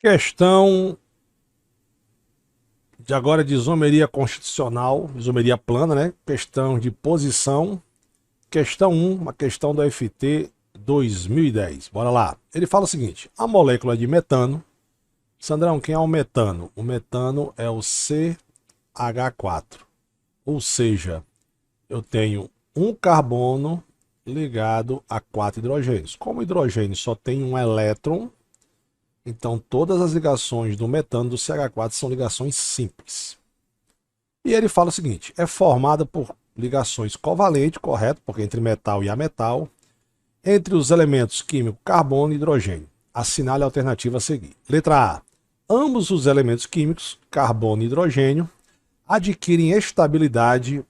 Questão de agora de isomeria constitucional, isomeria plana, né? Questão de posição. Questão 1, uma questão do FT 2010. Bora lá. Ele fala o seguinte: a molécula de metano. Sandrão, quem é o metano? O metano é o CH4. Ou seja, eu tenho um carbono ligado a 4 hidrogênios. Como o hidrogênio só tem um elétron, então todas as ligações do metano do CH4 são ligações simples. E ele fala o seguinte: é formada por ligações covalentes, correto? Porque entre metal e ametal, entre os elementos químicos carbono e hidrogênio. Assinale a alternativa a seguir. Letra A. Ambos os elementos químicos, carbono e hidrogênio, adquirem estabilidade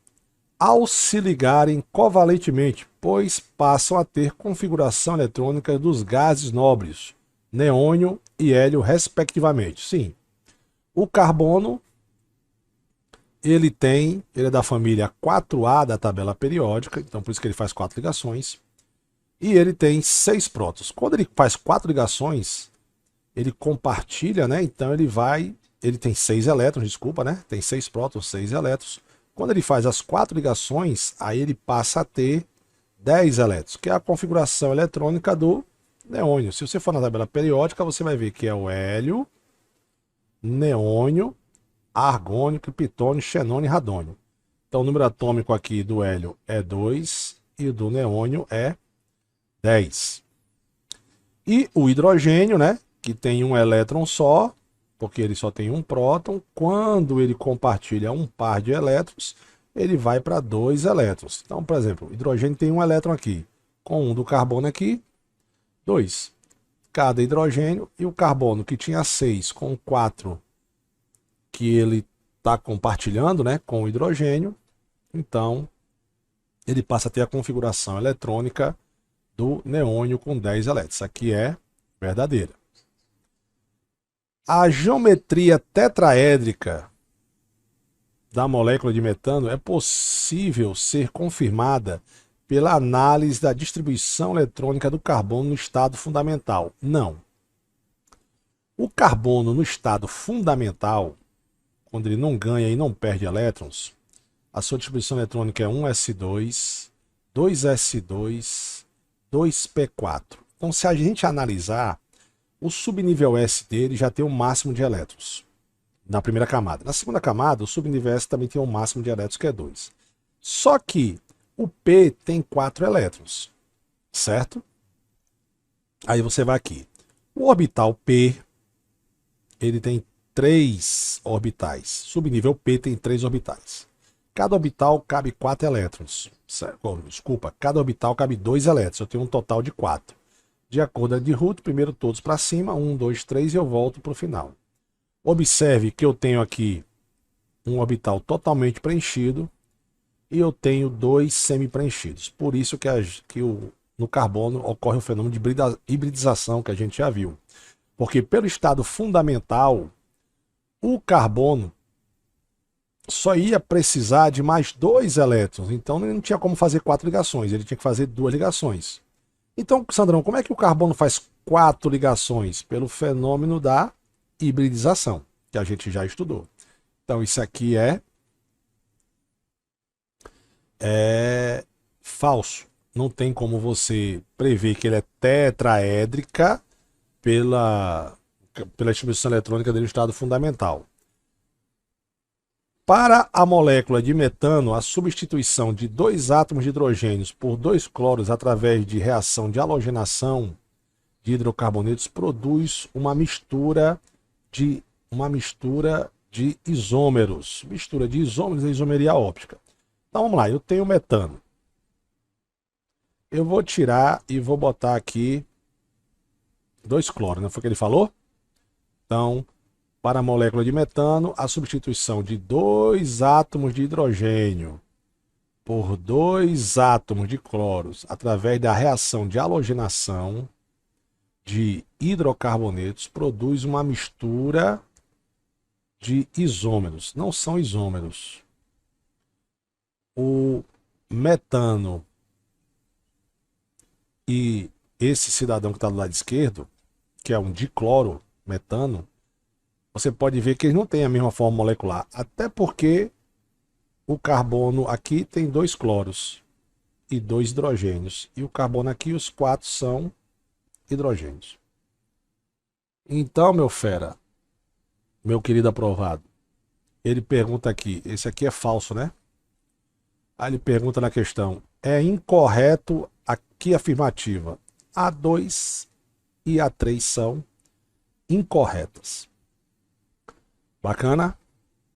ao se ligarem covalentemente, pois passam a ter configuração eletrônica dos gases nobres, neônio e hélio, respectivamente. Sim, o carbono ele é da família 4A da tabela periódica, então por isso que ele faz 4 ligações. E ele tem 6 prótons. Quando ele faz 4 ligações, ele compartilha, né? Então ele tem 6 elétrons, desculpa, né? Tem 6 prótons, 6 elétrons. Quando ele faz as 4 ligações, aí ele passa a ter 10 elétrons, que é a configuração eletrônica do neônio. Se você for na tabela periódica, você vai ver que é o hélio, neônio, argônio, criptônio, xenônio e radônio. Então o número atômico aqui do hélio é 2 e o do neônio é 10. E o hidrogênio, né, que tem um elétron só, porque ele só tem um próton, quando ele compartilha um par de elétrons, ele vai para 2 elétrons. Então, por exemplo, o hidrogênio tem um elétron aqui, com um do carbono aqui, 2. Cada hidrogênio, e o carbono que tinha 6 com 4 que ele está compartilhando, né, com o hidrogênio, então ele passa a ter a configuração eletrônica do neônio com 10 elétrons. Isso aqui é verdadeira. A geometria tetraédrica da molécula de metano é possível ser confirmada pela análise da distribuição eletrônica do carbono no estado fundamental. Não. O carbono no estado fundamental, quando ele não ganha e não perde elétrons, a sua distribuição eletrônica é 1s2, 2s2, 2p4. Então, se a gente analisar, o subnível S dele já tem o máximo de elétrons na primeira camada. Na segunda camada, o subnível S também tem o máximo de elétrons, que é 2. Só que o P tem 4 elétrons, certo? Aí você vai aqui. O orbital P, ele tem 3 orbitais. Subnível P tem 3 orbitais. Cada orbital cabe 4 elétrons. Desculpa, cada orbital cabe 2 elétrons. Eu tenho um total de 4. De acordo com a de Ruth, primeiro todos para cima, 1, 2, 3 e eu volto para o final. Observe que eu tenho aqui um orbital totalmente preenchido e eu tenho 2 semi-preenchidos. Por isso que no carbono ocorre o fenômeno de hibridização que a gente já viu. Porque pelo estado fundamental, o carbono só ia precisar de mais 2 elétrons. Então ele não tinha como fazer 4 ligações, ele tinha que fazer 2 ligações. Então, Sandrão, como é que o carbono faz 4 ligações? Pelo fenômeno da hibridização, que a gente já estudou. Então, isso aqui é falso. Não tem como você prever que ele é tetraédrica pela distribuição eletrônica dele no estado fundamental. Para a molécula de metano, a substituição de 2 átomos de hidrogênios por 2 cloros através de reação de halogenação de hidrocarbonetos produz uma mistura de isômeros. Mistura de isômeros é isomeria óptica. Então vamos lá, eu tenho metano. Eu vou tirar e vou botar aqui 2 cloros, não foi o que ele falou? Então, para a molécula de metano, a substituição de 2 átomos de hidrogênio por 2 átomos de cloros através da reação de halogenação de hidrocarbonetos produz uma mistura de isômeros. Não são isômeros. O metano e esse cidadão que está do lado esquerdo, que é um dicloro, metano, você pode ver que eles não têm a mesma forma molecular. Até porque o carbono aqui tem 2 cloros e 2 hidrogênios. E o carbono aqui, os 4 são hidrogênios. Então, meu fera, meu querido aprovado, ele pergunta aqui, esse aqui é falso, né? Aí ele pergunta na questão, é incorreto aqui afirmativa. A2 e A3 são incorretas. Bacana?